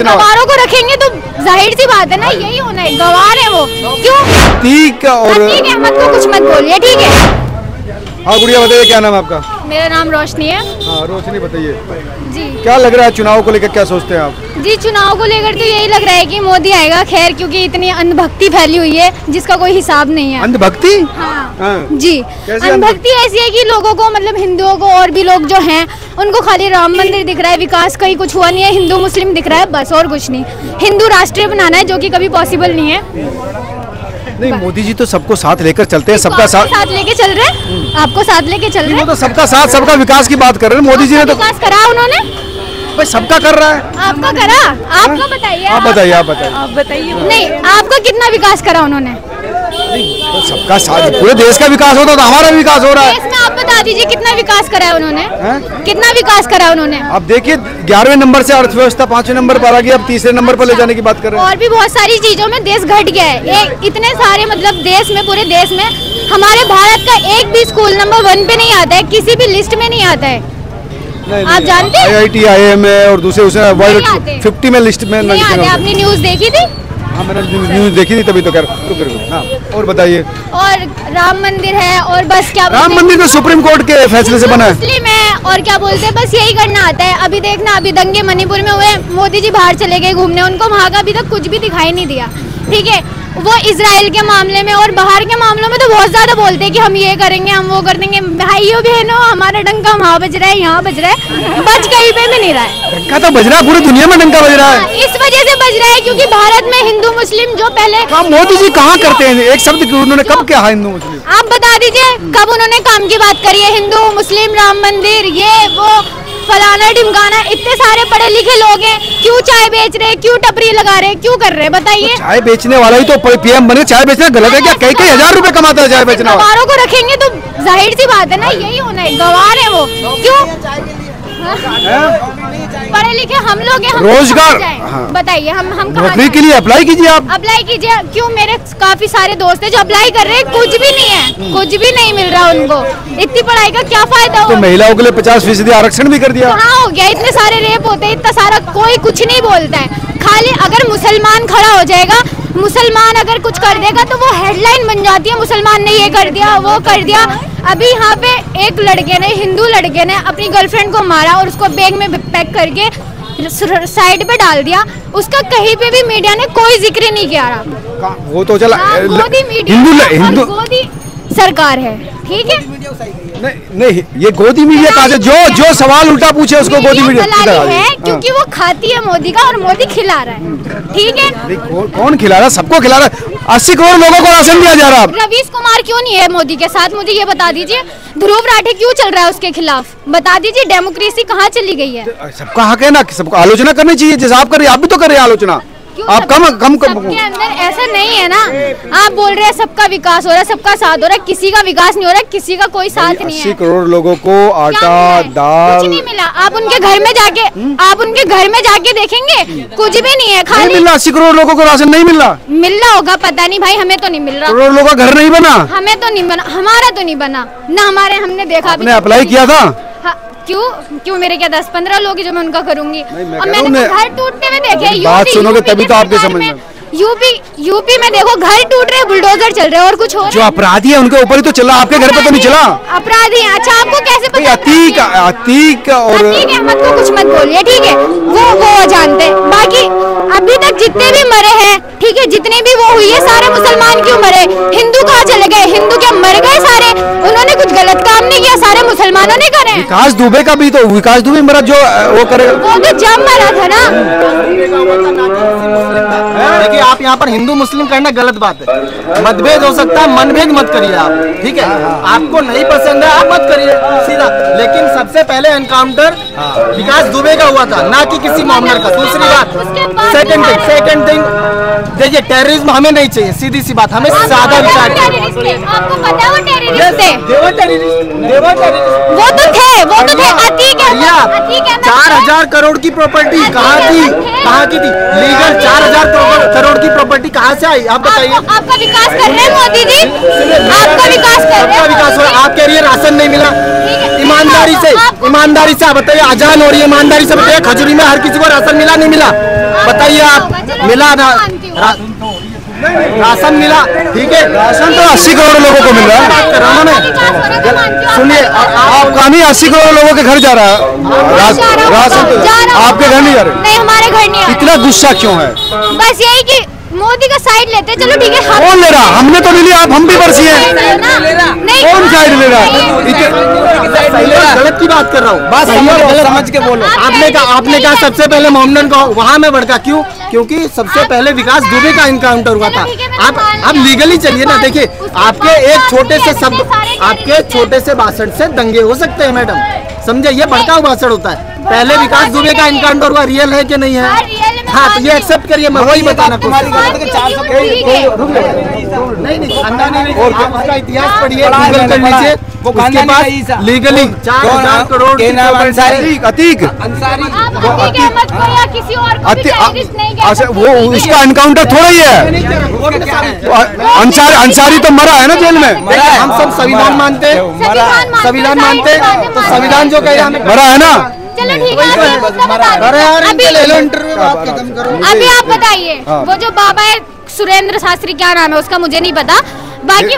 गवारों को रखेंगे तो जाहिर सी बात है ना, यही होना है, गवार है वो। क्यों? अतीक और अतीक अहमद को कुछ मत बोलिए, ठीक है? हाँ गुड़िया बताइए, क्या नाम है आपका? मेरा नाम रोशनी है। हाँ रोशनी बताइए जी। क्या लग रहा है चुनाव को लेकर, क्या सोचते हैं आप? जी चुनाव को लेकर तो यही लग रहा है कि मोदी आएगा, खैर क्योंकि इतनी अंधभक्ति फैली हुई है जिसका कोई हिसाब नहीं है। अंधभक्ति? हाँ। जी अंधभक्ति ऐसी है कि लोगों को, मतलब हिंदुओं को और भी लोग जो हैं उनको खाली राम मंदिर दिख रहा है, विकास कहीं कुछ हुआ नहीं है, हिंदू मुस्लिम दिख रहा है बस, और कुछ नहीं। हिंदू राष्ट्रीय बनाना है जो कि कभी पॉसिबल नहीं है। नहीं मोदी जी तो सबको साथ लेकर चलते हैं, सबका साथ लेके चल रहे हैं, आपको साथ लेके चल रहे हैं। तो सबका साथ सबका विकास की बात कर रहे हैं, मोदी जी ने तो विकास करा उन्होंने, भाई सबका कर रहा है। आपका करा? आपको बताइए, आप बताइए, आप बताइए। नहीं आपका कितना विकास करा उन्होंने? तो सबका साथ, पूरे देश का विकास होता तो हमारा विकास हो रहा है। देश में आप बता दीजिए कितना विकास करा है उन्होंने? कितना विकास करा है उन्होंने? आप देखिए 11वें नंबर से अर्थव्यवस्था 5वें नंबर पर आ गई, अब 3रे नंबर पर ले जाने की बात कर रहे हैं। और भी बहुत सारी चीजों में देश घट गया है, इतने सारे, मतलब देश में, पूरे देश में हमारे भारत का एक भी स्कूल नंबर 1 पे नहीं आता है, किसी भी लिस्ट में नहीं आता है। आप जानते हैं? IIT IIM और दूसरे उसे वर्ल्ड 50 में लिस्ट में नहीं आते। आपने न्यूज देखी थी? हाँ मैंने न्यूज देखी थी तभी तो कर। हाँ और बताइए। और राम मंदिर है, और बस क्या राम मंदिर तो सुप्रीम कोर्ट के फैसले से बना है। मुस्लिम है, और क्या बोलते हैं, बस यही करना आता है। अभी देखना, अभी दंगे मणिपुर में हुए, मोदी जी बाहर चले गए घूमने, उनको वहाँ का अभी तक कुछ भी दिखाई नहीं दिया, ठीक है? वो इजराइल के मामले में और बाहर के मामलों में तो बहुत ज्यादा बोलते हैं कि हम ये करेंगे, हम वो कर देंगे। भाइयों बहनों, हमारा डंका वहाँ बज रहा है, यहाँ बज रहा है, बज कहीं पे भी नहीं रहा है। डंका तो बज रहा है, पूरी दुनिया में डंका बज रहा है। इस वजह से बज रहा है क्योंकि भारत में हिंदू मुस्लिम जो पहले, मोदी जी कहाँ करते हैं एक शब्द, उन्होंने कब कहा हिंदू मुस्लिम? आप बता दीजिए कब उन्होंने काम की बात करी है? हिंदू मुस्लिम, राम मंदिर, ये वो फलाना ढिमकाना, इतने सारे पढ़े लिखे लोग हैं, क्यों चाय बेच रहे, क्यों टपरी लगा रहे, क्यों कर रहे हैं बताइए? तो चाय बेचने वाला ही तो PM बने, चाय बेचना गलत है क्या? कई हजार रुपए कमाता है चाय बेचना। गवारों को रखेंगे तो जाहिर सी बात है ना, यही होना है, गवार है वो। क्यों? पढ़े लिखे हम लोग हैं, रोजगार बताइए, हम नौकरी के लिए अप्लाई कीजिए, आप अप्लाई कीजिए। क्यों? मेरे काफी सारे दोस्त हैं जो अप्लाई कर रहे हैं, कुछ भी नहीं है, कुछ भी नहीं मिल रहा उनको। इतनी पढ़ाई का क्या फायदा? तो महिलाओं के लिए 50% आरक्षण भी कर दिया। कहाँ हो गया? इतने सारे रेप होते हैं, इतना सारा, कोई कुछ नहीं बोलता है। खाली अगर मुसलमान खड़ा हो जाएगा, मुसलमान अगर कुछ कर देगा तो वो हेडलाइन बन जाती है, मुसलमान ने ये कर दिया, वो कर दिया। अभी यहाँ पे एक लड़के ने, हिंदू लड़के ने अपनी गर्लफ्रेंड को मारा और उसको बैग में पैक करके साइड पे डाल दिया, उसका कहीं पे भी मीडिया ने कोई जिक्र नहीं किया रहा। वो तो चला गोदी मीडिया, हिंदू गोदी सरकार है, ठीक है? नहीं ये गोदी मीडिया कहाँ से? जो सवाल उल्टा पूछे उसको गोदी मीडिया है, क्योंकि वो खाती है मोदी का और मोदी खिला रहा है, ठीक है? कौन खिला रहा है? सबको खिला रहा है। 80 करोड़ लोगों को राशन दिया जा रहा है। रवीश कुमार क्यों नहीं है मोदी के साथ, मुझे ये बता दीजिए। ध्रुव राठे क्यों चल रहा है उसके खिलाफ, बता दीजिए। डेमोक्रेसी कहाँ चली गई है? सबका हक है ना, सबको आलोचना करनी चाहिए, जैसे आप कर रहे हैं, आप भी तो कर रहे हैं आलोचना। आप कम सबके अंदर ऐसा नहीं है ना। आप बोल रहे हैं सबका विकास हो रहा है, सबका साथ हो रहा है, किसी का विकास नहीं हो रहा है, किसी का कोई साथ नहीं है। 80 करोड़ लोगों को आटा दाल कुछ नहीं मिला। आप उनके घर में जाके, आप उनके घर में जाके देखेंगे, कुछ भी नहीं है, खाली मिल रहा। 80 करोड़ लोगों को राशन नहीं मिल रहा। मिल रहा होगा, पता नहीं भाई, हमें तो नहीं मिल रहा। करोड़ लोगों का घर नहीं बना, हमें तो नहीं बना, हमारा तो नहीं बना ना, हमारे, हमने देखा। आपने अप्लाई किया था? क्यों मेरे क्या 10-15 लोग जो मैं उनका करूंगी? और मैंने घर टूटते हुए देखे। बात सुनोगे तभी तो आपके समझ में। यूपी में देखो घर टूट रहे, बुलडोजर चल रहे, और कुछ हो रहा है। जो अपराधी है उनके ऊपर ही तो चला, आपके घर पे तो नहीं चला। अपराधी है? अच्छा आपको कैसे पता? अतीक और अतीक अहमद को कुछ मत बोलिए, ठीक है? वो जानते हैं। बाकी अभी तक जितने भी मरे हैं, ठीक है, जितने भी वो हुई है, सारे मुसलमान क्यों मरे? हिंदू कहाँ चले गए? हिंदू क्या मर गए सारे? उन्होंने कुछ गलत काम नहीं किया, सारे मुसलमानों ने करे। विकास दुबे का भी तो, विकास दुबे मरा जो वो करे, वो तो जब मरा था ना। देखिए आप यहाँ पर हिंदू मुस्लिम करना गलत बात है। मतभेद हो सकता है, मनभेद मत करिए आप, ठीक है? आपको नहीं पसंद है, आप मत करिए सीधा। लेकिन सबसे पहले एनकाउंटर विकास दुबे का हुआ था, ना कि किसी मॉमनर का। दूसरी बात, सेकंड थिंग, देखिए टेररिज्म हमें नहीं चाहिए, सीधी सी बात, हमें सादा विचार। आपको पता है वो टेररिस्ट थे? वो तो थे। अतीक है। 4000 करोड़ की प्रॉपर्टी कहाँ की थी? लीगल 4000 करोड़ की प्रॉपर्टी कहाँ से आई? आप बताइए। आपका विकास कर रहे हैं मोदी जी, आपका विकास कर रहे हैं। विकास हो रहा है, आप कह रही है राशन नहीं मिला। ईमानदारी से आप बताइए, अजान हो रही है, ईमानदारी से बताइए, खजूरी में हर किसी को राशन मिला नहीं मिला? बताइए आप, मिला ना? राशन मिला, ठीक है। राशन तो 80 करोड़ लोगों को मिल रहा है। सुनिए, आपका नहीं 80 करोड़ लोगों के घर जा रहा है राशन, तो आपके घर नहीं जा रहे? नहीं, हमारे घर नहीं। इतना गुस्सा क्यों है? बस यही कि मोदी का साइड लेते, चलो ठीक है। कौन ले रहा? हमने तो नहीं लिया, आप हम भी बरसी हैं। कौन साइड ले रहा है? गलत की बात कर रहा हूँ, बात समझ के बोलो। आपने कहा सबसे पहले मोहम्मदन को, वहाँ में भड़का क्यों? क्योंकि सबसे पहले विकास दुबे का इनकाउंटर हुआ था। आप लीगली चलिए ना। देखिए, आपके एक छोटे से शब्द, आपके छोटे से भाषण से दंगे हो सकते हैं मैडम, समझे? ये भड़काऊ भाषण होता है। पहले विकास दुबे का इनकाउंटर हुआ, रियल है कि नहीं है? हाँ, तो ये एक्सेप्ट करिए, मैं वही बताना कोशिश नहीं, उसका इतिहास पढ़िए, गूगल कर लीजिए, उसके बाद लीगली 4,000 करोड़ अतीक वो उसका एनकाउंटर थोड़ा ही है। अंसारी तो मरा है ना जेल में। हम सब संविधान मानते, संविधान मानते, तो संविधान जो कह मरा है ना। चलो ठीक है, अभी आप बताइए, वो जो बाबा है सुरेंद्र शास्त्री, क्या नाम है उसका मुझे नहीं पता, बाकी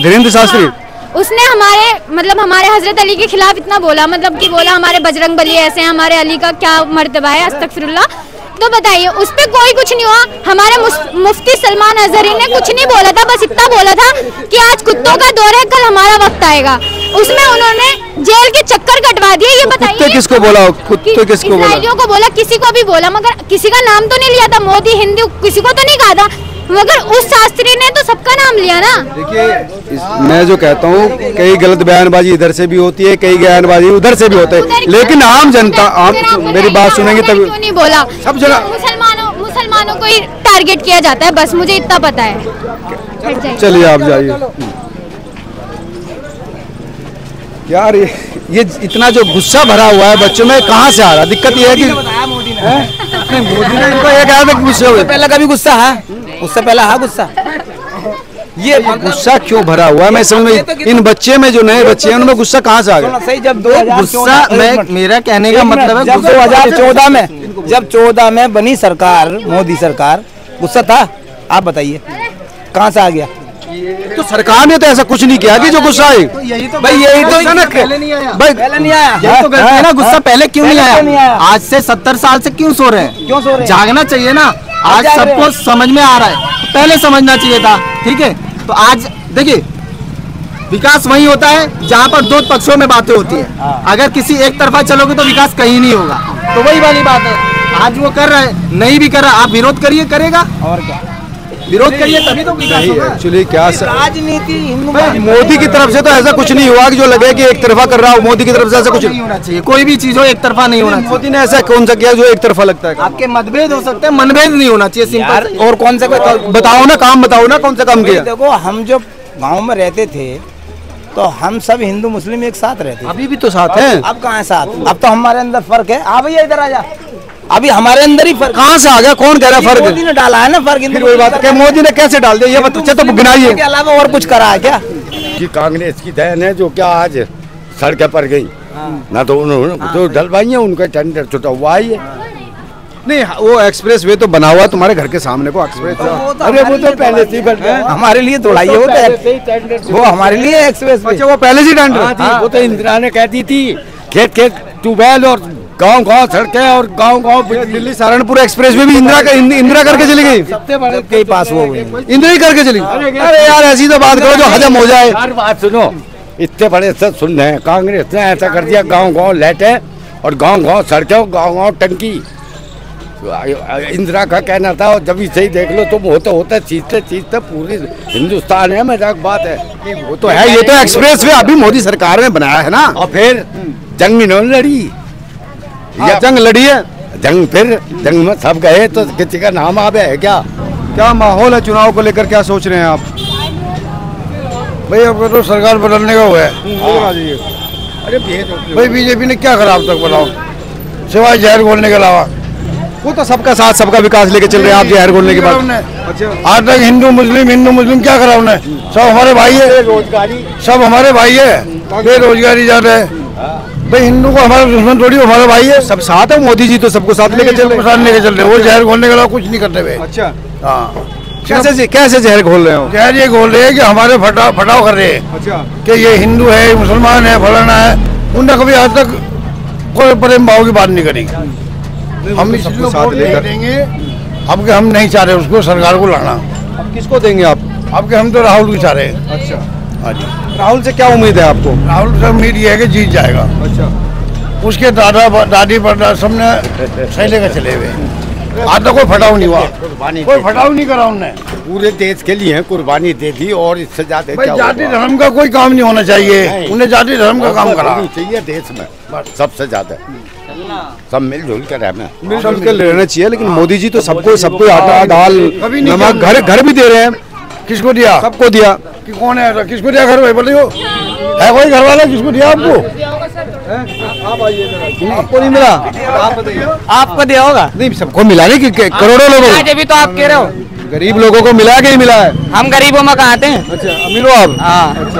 धीरेन्द्र शास्त्री, उसने हमारे हजरत अली के खिलाफ इतना बोला, मतलब कि बोला हमारे बजरंग बली ऐसे हैं, हमारे अली का क्या मर्तबा है, अस्तगफिरुल्लाह। तो बताइए, उस पे कोई कुछ नहीं हुआ। हमारे मुफ्ती सलमान अजहरी ने कुछ नहीं बोला था, बस इतना बोला था कि आज कुत्तों का दौर है, कल हमारा वक्त आएगा। उसमें उन्होंने जेल के चक्कर कटवा दिए। ये बताइए, कुत्ते किसको बोला? कुत्ते किसको बोला? इस्राइलियों को बोला, किसी को भी बोला, मगर किसी का नाम तो नहीं लिया था। मोदी हिंदू किसी को तो नहीं कहा था, मगर उस शास्त्री ने तो सबका नाम लिया ना। देखिए, मैं जो कहता हूँ, कई गलत बयानबाजी इधर से भी होती है, कई बयानबाजी उधर से भी होते हैं, लेकिन आम जनता, आप मेरी बात सुनेंगे तभी। क्यों नहीं बोला? सब जगह मुसलमानों को ही टारगेट किया जाता है, बस मुझे इतना पता है। चलिए आप जाइए यार। ये इतना जो गुस्सा भरा हुआ है बच्चों में, कहाँ से आ रहा? दिक्कत ये है कि मोदी ने इनको ये कहा था कि गुस्से हुए। पहले कभी गुस्सा है, उससे पहले है गुस्सा। ये गुस्सा क्यों भरा हुआ है मैं समझ में, इन बच्चे में जो नए बच्चे हैं उनमें गुस्सा कहाँ से आ गया? सही, जब गुस्सा, मेरा कहने का मतलब है 2014 में, जब 14 में बनी सरकार, मोदी सरकार, गुस्सा था? आप बताइए कहाँ से आ गया? तो सरकार ने तो ऐसा कुछ नहीं किया कि जो गुस्सा आए। यही तो पहले नहीं आया। यही तो गलती है ना, गुस्सा पहले क्यों नहीं आया? आज से 70 साल से क्यों सो रहे हैं? क्यों सो रहे हैं? जागना चाहिए ना। आज सबको समझ में आ रहा है, पहले समझना चाहिए था, ठीक है? तो आज देखिए, विकास वही होता है जहाँ पर दो पक्षों में बातें होती है। अगर किसी एक तरफा चलोगे तो विकास कहीं नहीं होगा। तो वही वाली बात है, आज वो कर रहा है, नहीं भी कर रहा, आप विरोध करिए, करेगा और क्या? विरोध करिए तभी तो विकास होगा। एक्चुअली क्या राजनीति मोदी की तरफ से तो ऐसा कुछ नहीं हुआ कि जो लगे कि एक तरफा कर रहा हो। मोदी की तरफ से ऐसा कुछ नहीं होना चाहिए, कोई भी चीज हो एक तरफा नहीं होना चाहिए। मोदी ने ऐसा कौन सा किया जो एक तरफा लगता है? आपके मतभेद हो सकते हैं, मनभेद नहीं होना चाहिए, सिंपल। और कौन सा बताओ ना, काम बताओ ना, कौन सा काम किया? देखो, हम जब गाँव में रहते थे तो हम सब हिंदू मुस्लिम एक साथ रहते थे। अभी भी तो साथ हैं। अब कहाँ है साथ? अब तो हमारे अंदर फर्क है। आ भैया इधर आ जा, अभी हमारे अंदर ही फर्क कहाँ से आ गया? कौन कह रहा है फर्क? मोदी ने डाला है ना फर्क। फिर वही बात है, मोदी ने कैसे डाल दिया? ये बच्चे तो गिनाइए के अलावा और कुछ करा है क्या? कि कांग्रेस की देन है जो क्या आज सड़कें पर गई ना, तो उन्होंने जो डलवाई है उनका टेंडर छुटा हुआ है। नहीं, वो एक्सप्रेस वे तो बना हुआ तुम्हारे घर के सामने को एक्सप्रेस। अरे वो तो पहले से ही हमारे लिए थोड़ा ये होता है, वो हमारे लिए एक्सप्रेस वे। अच्छा, वो पहले से टेंडर। वो तो इंदिरा ने कहती थी खेत खेत ट्यूबवेल और गांव गांव सड़कें और गांव गांव। दिल्ली सहारनपुर एक्सप्रेस में भी इंदिरा करके चली गई। सबके पास वो इंदिरा ही करके चली। अरे यार, ऐसी तो बात करो जो हजम हो जाए। हर बात सुनो, इतने बड़े सब सुन रहे हैं, कांग्रेस ने ऐसा कर दिया, गांव गांव लाइटें और गांव गांव सड़कें, गांव गांव टंकी। इंदिरा का कहना था, और जब सही देख लो तुम, होता चीजते पूरी हिंदुस्तान है, मजाक बात है। वो तो है, ये तो एक्सप्रेस वे अभी मोदी सरकार ने बनाया है ना। और फिर जंग इन्होंने लड़ी, या जंग लड़ी है। जंग में सब गए तो किसी का नाम आवे है क्या? क्या माहौल है चुनाव को लेकर, क्या सोच रहे हैं आप? भाई अब तो सरकार बदलने का हुआ है। अरे भाई बीजेपी ने क्या खराब तक बनाओ, सिवाय जहर घोलने के अलावा। वो तो सबका साथ सबका विकास लेके चल रहे हैं आप जहर घोलने के बाद। अच्छा, आज तक हिंदू मुस्लिम क्या करा उन्हें? सब हमारे भाई है, सब हमारे भाई है। बेरोजगारी ज्यादा है भाई, हिंदू को हमारा दुश्मन थोड़ी, हमारा भाई है। सब साथ है, मोदी जी तो सबको साथ लेके चल रहे हैं। लेके चल रहे हैं, वो जहर घोलने के अलावा कुछ नहीं करते हुए। अच्छा, हाँ, कैसे जहर घोल रहे हो? जहर ये घोल रहे हैं कि हमारे फटाव कर रहे हैं। अच्छा, कि ये हिंदू है, मुसलमान है, फलाना है। उनने कभी आज तक कोई प्रेम भाव की बात नहीं करी। हम इसको साथ लेकर देंगे। अब के हम नहीं चाह रहे उसको, सरकार को लाना। अब किसको देंगे आप? अब के हम तो राहुल को चाह रहे हैं। अच्छा, हाँ जी, राहुल से क्या उम्मीद है आपको? राहुल से उम्मीद ये है कि जीत जाएगा। अच्छा, उसके दादी परदादा सबने सही लेकर चले हुए। आज तक कोई फटाव नहीं हुआ, कोई फटाव नहीं करा उनने। पूरे देश के लिए कुर्बानी दे दी और इससे ज्यादा भाई जाति धर्म का कोई काम नहीं होना चाहिए, उन्हें जाति धर्म का काम करा चाहिए देश में सबसे ज्यादा। सब मिलजुल कर रहना, मिलजुल कर रहना चाहिए। लेकिन मोदी जी तो सबको आटा दाल नमक घर भी दे रहे हैं। किसको दिया? सबको दिया। कि कौन है, किसको दिया घर भाई बताइए? है कोई घर वाला किसको दिया आपको? आपको नहीं मिला? आप बताइए, आपको दिया होगा? नहीं, सबको मिला नहीं कि करोड़ों लोगों को। जब भी तो आप कह रहे हो गरीब लोगों को मिला कि नहीं मिला है? हम गरीबों में कहाँ आते हैं? अच्छा, मिलो आप। हाँ,